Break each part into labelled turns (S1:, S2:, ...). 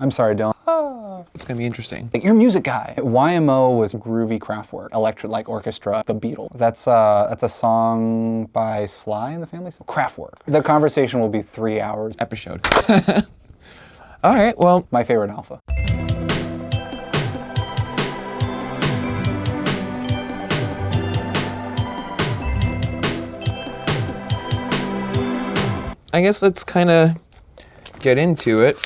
S1: I'm sorry, Dylan.
S2: It's gonna be interesting.
S1: Like, you're a music guy. YMO was groovy Kraftwerk, Electric Orchestra, The Beatles. That's a song by Sly and the Family Stone. Kraftwerk. The conversation will be 3 hours.
S2: Episode. All right, well.
S1: My favorite alpha.
S2: I guess let's kind of get into it.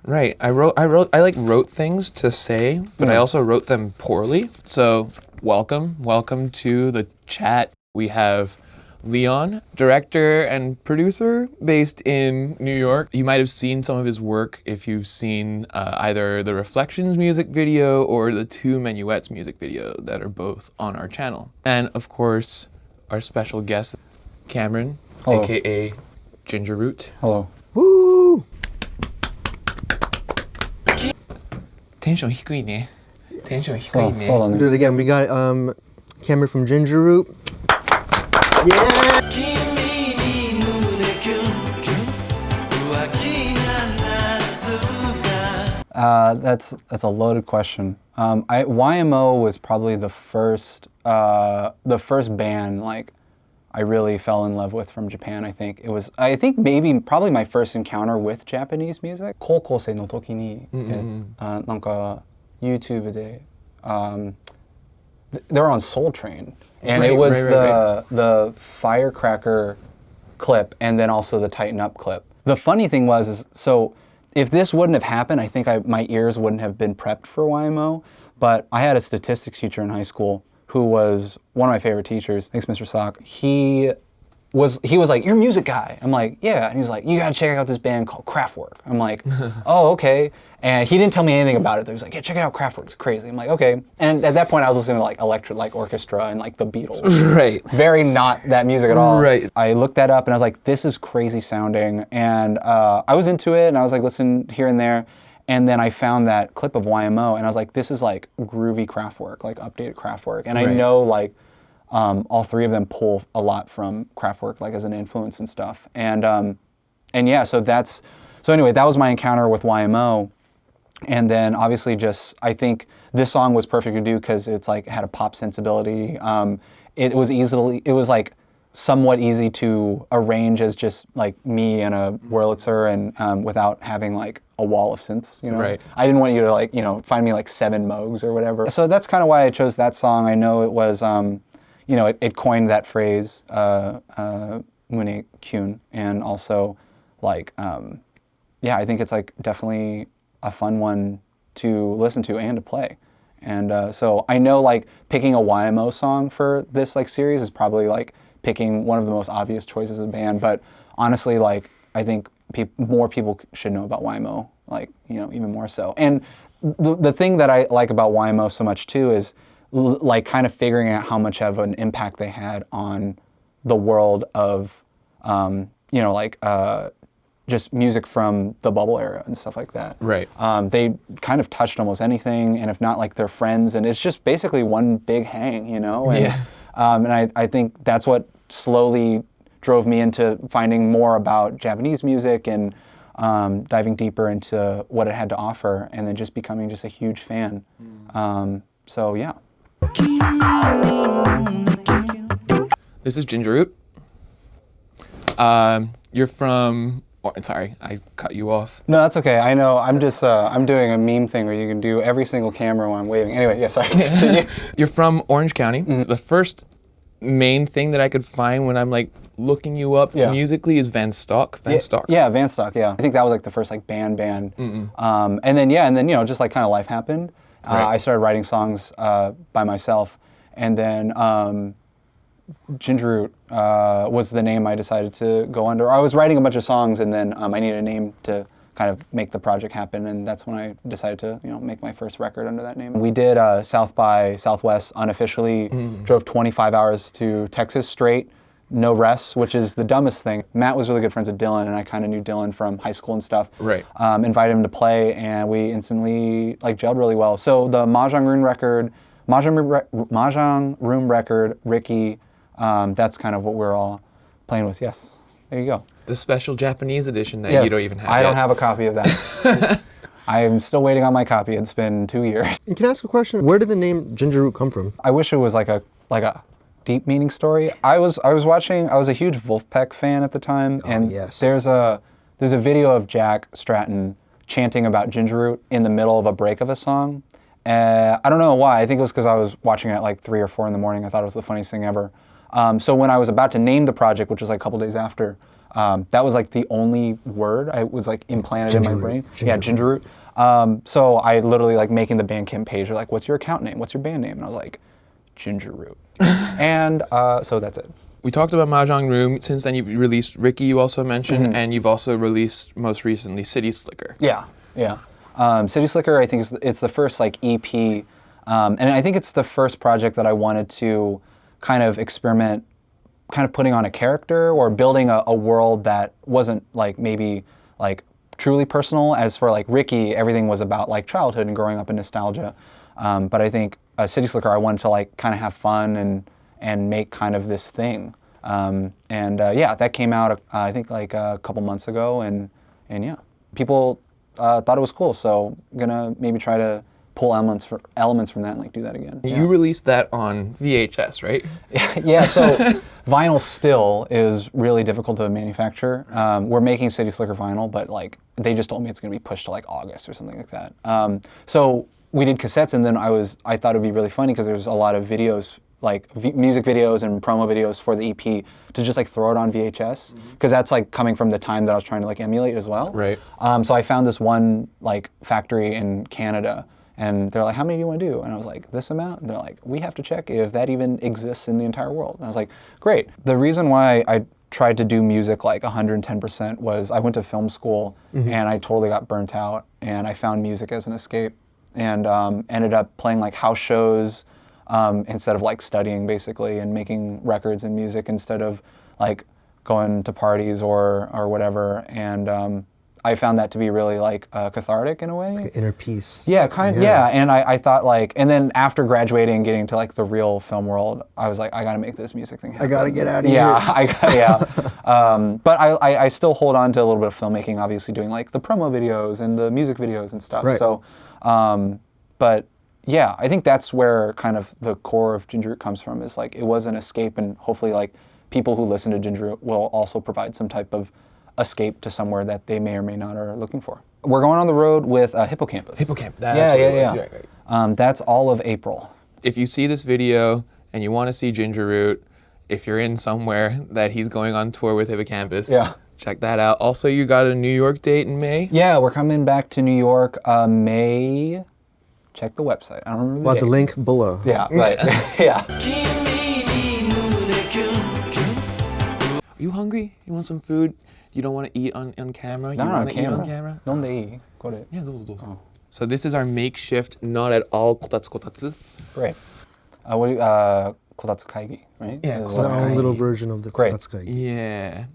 S2: Right, I wrote things to say, but I also wrote them poorly. So welcome to the chat. We have Leon, director and producer based in New York. You might have seen some of his work if you've seen either the Reflections music video or the Two Minuets music video that are both on our channel. And of course, our special guest, Cameron,
S1: Hello.
S2: AKA Ginger Root.
S1: Hello.
S2: Woo! Tension 低いね. Tension 低いね.
S1: So
S3: Do it again. We got Cameron from Ginger Root. Yeah!
S1: That's a loaded question. YMO was probably the first band like I really fell in love with from Japan. I think probably my first encounter with Japanese music. 高校生の時になんか YouTube で they were on Soul Train, and it was the Firecracker clip and then also the Tighten Up clip. The funny thing was so if this wouldn't have happened, I think my ears wouldn't have been prepped for YMO. But I had a statistics teacher in high school who was one of my favorite teachers. Thanks, Mr. Sock. He was like, "You're a music guy." I'm like, "Yeah." And he was like, "You gotta check out this band called Kraftwerk." I'm like, "Oh, okay." And he didn't tell me anything about it. He was like, "Yeah, check it out, Kraftwerk. It's crazy." I'm like, "Okay." And at that point, I was listening to like Electric Orchestra and like the Beatles.
S2: Right.
S1: Very not that music at all.
S2: Right.
S1: I looked that up and I was like, "This is crazy sounding." And I was into it and I was like, listening here and there. And then I found that clip of YMO and I was like, "This is like groovy Kraftwerk, like updated Kraftwerk." And I know like all three of them pull a lot from Kraftwerk, like as an influence and stuff. And yeah, so anyway, that was my encounter with YMO. And then obviously I think this song was perfect to do because it's like had a pop sensibility. It was like somewhat easy to arrange as just like me and a Wurlitzer and without having like a wall of synths, you know?
S2: Right.
S1: I didn't want you to like, find me like 7 Moogs or whatever. So that's kind of why I chose that song. I know it was, it coined that phrase, Mune Kyun, and also like, I think it's like definitely a fun one to listen to and to play. And so I know like picking a YMO song for this like series is probably like picking one of the most obvious choices of the band, but honestly, like I think more people should know about YMO, like even more so. And the thing that I like about YMO so much too is like kind of figuring out how much of an impact they had on the world of just music from the bubble era and stuff like that.
S2: Right.
S1: They kind of touched almost anything, and if not like their friends, and it's just basically one big hang, And,
S2: yeah.
S1: And I think that's what slowly drove me into finding more about Japanese music and diving deeper into what it had to offer, and then just becoming just a huge fan. So yeah.
S2: This is Ginger Root. You're from... Oh, sorry, I cut you off.
S1: No, that's okay. I know. I'm just I'm doing a meme thing where you can do every single camera when I'm waving. Anyway, yeah, sorry. Continue.
S2: You're from Orange County. Mm-hmm. The first main thing that I could find when I'm like looking you up musically is Van Stock.
S1: Yeah, Van Stock. Yeah, I think that was like the first like band. And then just like kind of life happened.
S2: Right.
S1: I started writing songs by myself, and then Ginger Root was the name I decided to go under. I was writing a bunch of songs, and then I needed a name to kind of make the project happen, and that's when I decided to make my first record under that name. We did South by Southwest unofficially, drove 25 hours to Texas straight, no rest, which is the dumbest thing. Matt was really good friends with Dylan, and I kind of knew Dylan from high school and stuff.
S2: Right.
S1: Invited him to play, and we instantly like gelled really well. So the Mahjong Room record, Ricky, that's kind of what we're all playing with, yes. there you go.
S2: The special Japanese edition that
S1: Yes,
S2: you don't even have
S1: I don't
S2: yet.
S1: have a copy of that. I am still waiting on my copy. It's been 2 years.
S3: And can I ask a question? Where did the name Ginger Root come from?
S1: I wish it was like a deep meaning story. I was a huge Wolfpack fan at the time, and
S3: yes.
S1: there's a video of Jack Stratton chanting about ginger root in the middle of a break of a song. I don't know why. I think it was because I was watching it at like 3 or 4 in the morning. I thought it was the funniest thing ever. So when I was about to name the project, which was like a couple days after, that was like the only word I was like implanted in my brain. Ginger root. So I literally like making the Bandcamp page, they're like, what's your account name? What's your band name? And I was like, Ginger Root. And so that's it.
S2: We talked about Mahjong Room. Since then, you've released Ricky, you also mentioned, and you've also released, most recently, City Slicker.
S1: Yeah. City Slicker, I think it's the first like EP, and I think it's the first project that I wanted to kind of experiment, kind of putting on a character or building a world that wasn't like maybe like truly personal. As for like Ricky, everything was about like childhood and growing up in nostalgia. But I think City Slicker, I wanted to like kind of have fun and make kind of this thing. Yeah, that came out I think like a couple months ago, and yeah, people thought it was cool. So I'm gonna maybe try to pull elements from that and like do that again.
S2: You released that on VHS, right?
S1: Yeah, so vinyl still is really difficult to manufacture. We're making City Slicker vinyl, but like they just told me it's gonna be pushed to like August or something like that. So we did cassettes, and then I thought it'd be really funny because there's a lot of videos, like music videos and promo videos for the EP, to just like throw it on VHS, because that's like coming from the time that I was trying to like emulate as well.
S2: Right.
S1: So I found this one like factory in Canada, and they're like, how many do you want to do? And I was like, this amount? And they're like, we have to check if that even exists in the entire world. And I was like, great. The reason why I tried to do music like 110% was I went to film school, and I totally got burnt out, and I found music as an escape, and ended up playing like house shows instead of like studying, basically, and making records and music instead of like going to parties or whatever. And I found that to be really like cathartic in a way.
S3: It's like an inner peace.
S1: Yeah, yeah. And I thought like, and then after graduating and getting to like the real film world, I was like, I gotta make this music thing happen.
S3: I gotta get out of
S1: here. But I still hold on to a little bit of filmmaking, obviously doing like the promo videos and the music videos and stuff.
S3: Right.
S1: So, but yeah, I think that's where kind of the core of Ginger Root comes from, is like it was an escape, and hopefully like people who listen to Ginger Root will also provide some type of escape to somewhere that they may or may not are looking for. We're going on the road with Hippocampus.
S2: That's what it was.
S1: Right. That's all of April.
S2: If you see this video and you want to see Ginger Root, if you're in somewhere that he's going on tour with Hippocampus, check that out. Also, you got a New York date in May?
S1: Yeah, we're coming back to New York May. Check the website. I don't remember the date.
S3: The link below.
S1: Yeah, right. Yeah.
S2: Are you hungry? You want some food? You don't want to eat on camera?
S1: Not
S2: you
S1: on
S2: want to eat on
S1: camera.
S2: camera?
S1: Donde go
S2: Yeah, go. So this is our makeshift, not at all kotatsu.
S1: Great. Kotatsu-kaigi, right?
S2: Yeah,
S3: It's our own little version of the
S1: Great.
S3: Kotatsukai.
S2: Yeah.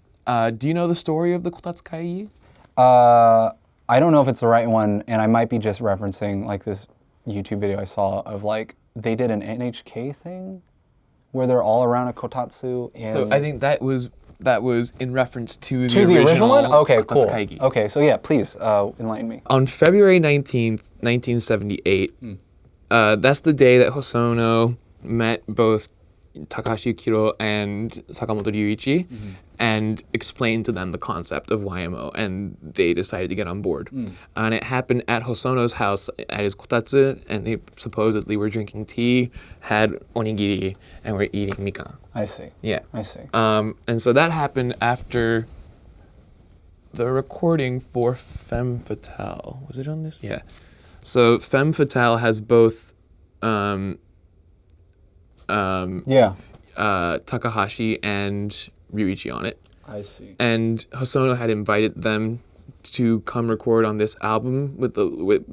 S2: Do you know the story of the kotatsu-kaigi?
S1: I don't know if it's the right one, and I might be just referencing like this YouTube video I saw of like they did an NHK thing where they're all around a kotatsu. And
S2: So I think that was in reference to
S1: the original one? Okay, cool.
S2: kotatsu-kaigi.
S1: Okay, so yeah, please enlighten me.
S2: On February 19th, 1978, that's the day that Hosono met both Takashi Yukiro and Sakamoto Ryuichi and explained to them the concept of YMO, and they decided to get on board. And it happened at Hosono's house at his kotatsu, and they supposedly were drinking tea, had onigiri, and were eating mikan.
S1: I see.
S2: Yeah.
S1: I see.
S2: And so that happened after the recording for Femme Fatale. Was it on this? Yeah. So Femme Fatale has both Takahashi and Ryuichi on it.
S1: I see.
S2: And Hosono had invited them to come record on this album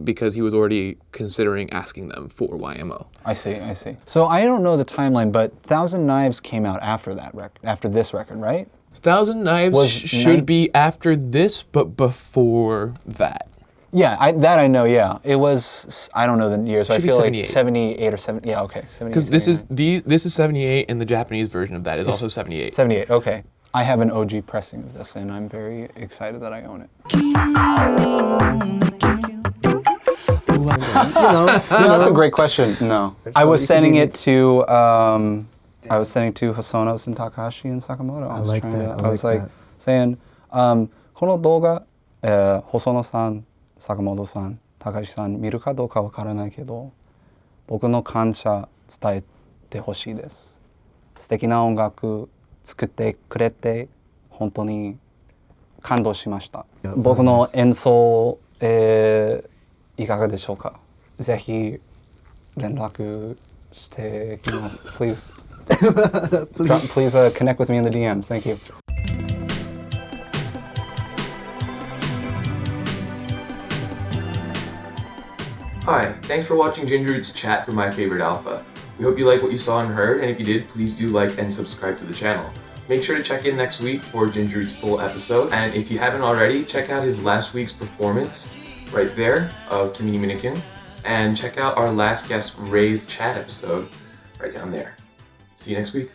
S2: because he was already considering asking them for YMO.
S1: I see. So I don't know the timeline, but Thousand Knives came out after this record, right?
S2: Thousand Knives should be after this, but before that.
S1: Yeah, I know. Yeah, it was. I don't know the years, but I feel like 78 or 70. Yeah, okay.
S2: Because this is 78, and the Japanese version of that is also 78.
S1: 78. Okay. I have an OG pressing of this, and I'm very excited that I own it. No, that's a great question. No, I was sending it to Hosonos and Takahashi and Sakamoto. I was
S3: like
S1: trying
S3: that.
S1: to.
S3: I
S1: I was
S3: like
S1: like saying, この動画、細野さん、坂本さん、高橋さん見るかどうかわからないけど、僕の感謝伝えてほしいです。素敵な音楽作ってくれて本当に感動しました。僕の演奏、いかがでしょうか。ぜひ連絡してきます。Please, please connect with me in the DMs. Thank you.
S2: Hi, thanks for watching Gingerroot's chat for My Favorite Alpha. We hope you like what you saw and heard, and if you did, please do like and subscribe to the channel. Make sure to check in next week for Gingerroot's full episode, and if you haven't already, check out his last week's performance right there of Kimi ni Minikin, and check out our last guest Ray's chat episode right down there. See you next week.